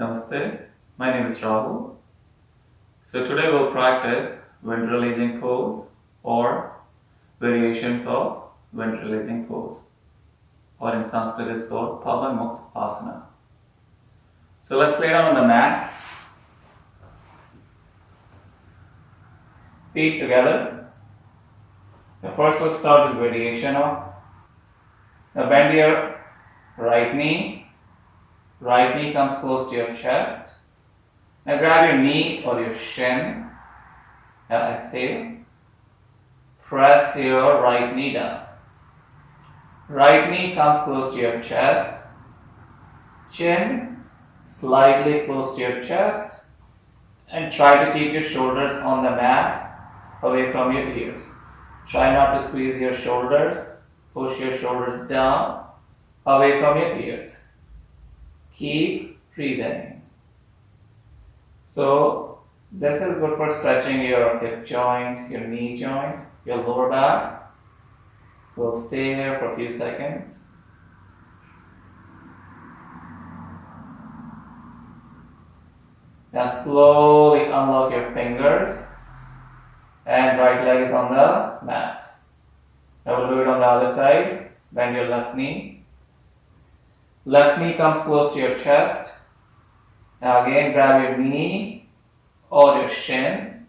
Namaste, my name is Rahul. So today we'll practice wind releasing pose or variations of wind releasing pose, or in Sanskrit is called Pawan muktasana. So let's lay down on the mat, feet together. Now first we'll start with variation of. Now bend your right knee comes close to your chest. Now grab your knee or your shin. Now exhale. Press your right knee down. Right knee comes close to your chest. Chin slightly close to your chest. And try to keep your shoulders on the mat away from your ears. Try not to squeeze your shoulders. Push your shoulders down away from your ears. Keep breathing. So this is good for stretching your hip joint, your knee joint, your lower back. We'll stay here for a few seconds. Now slowly unlock your fingers and right leg is on the mat. Now we'll do it on the other side. Bend your left knee. Left knee comes close to your chest. Now again grab your knee or your shin.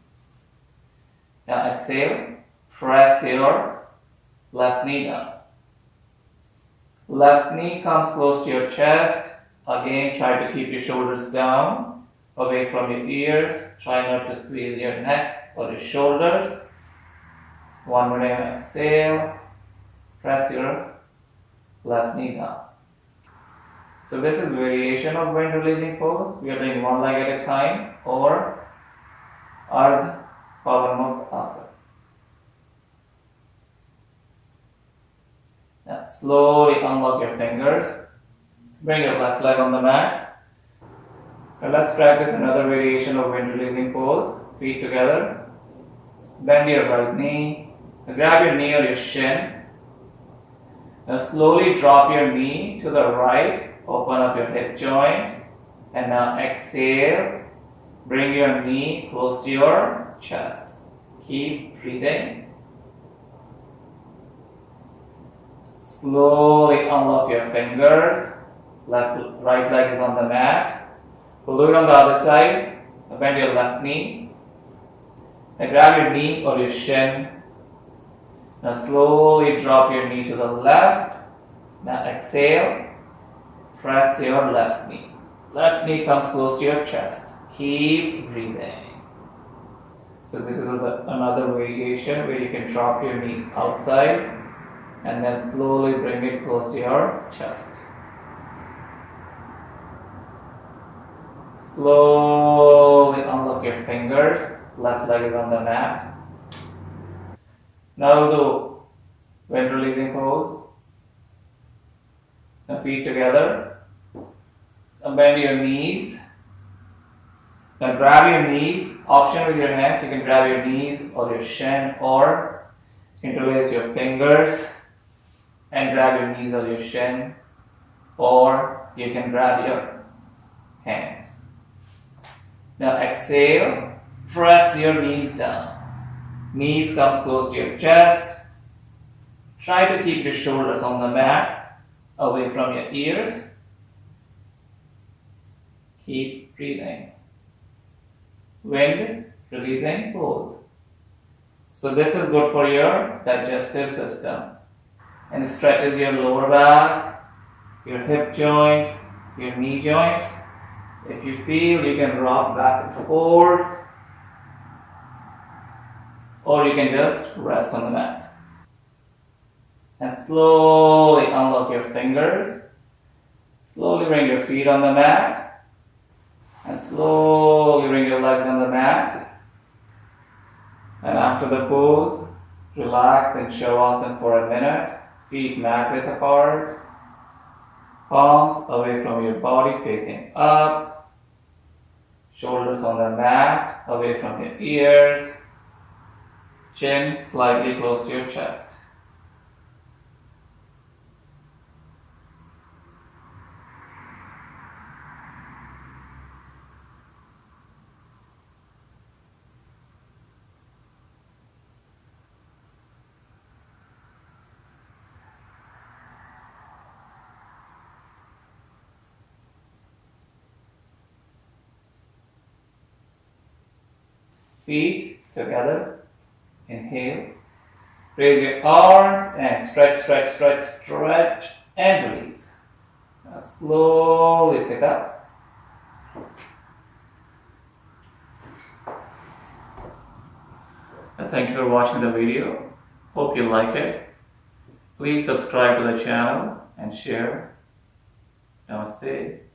Now exhale. Press your left knee down. Left knee comes close to your chest. Again try to keep your shoulders down, away from your ears. Try not to squeeze your neck or your shoulders. One more time, exhale. Press your left knee down. So this is variation of wind releasing pose. We are doing one leg at a time, or Ardh Pawan Muktasana. Now slowly unlock your fingers. Bring your left leg on the mat. Now let's practice another variation of wind releasing pose. Feet together. Bend your right knee. Now grab your knee or your shin. Now slowly drop your knee to the right. Open up your hip joint. And now exhale. Bring your knee close to your chest. Keep breathing. Slowly unlock your fingers. Right leg is on the mat. We'll do it on the other side. Bend your left knee. Now grab your knee or your shin. Now slowly drop your knee to the left. Now exhale. Press your left knee. Left knee comes close to your chest. Keep breathing. So this is another variation where you can drop your knee outside and then slowly bring it close to your chest. Slowly unlock your fingers. Left leg is on the mat. Now we'll do wind releasing pose. Now feet together. Now bend your knees. Now grab your knees. Option with your hands. You can grab your knees or your shin, or interlace your fingers and grab your knees or your shin, or you can grab your hands. Now exhale. Press your knees down. Knees comes close to your chest. Try to keep your shoulders on the mat, away from your ears. Keep breathing. Wind releasing pose. So this is good for your digestive system and it stretches your lower back, your hip joints, your knee joints. If you feel, you can rock back and forth, or you can just rest on the mat. And slowly unlock your fingers. Slowly bring your feet on the mat. And slowly bring your legs on the mat. And after the pose, relax in Shavasana for a minute. Feet mat width apart. Palms away from your body, facing up. Shoulders on the mat, away from your ears. Chin slightly close to your chest. feet together. Inhale. Raise your arms and stretch, stretch, stretch, stretch and release. Now slowly sit up. And thank you for watching the video. Hope you like it. Please subscribe to the channel and share. Namaste.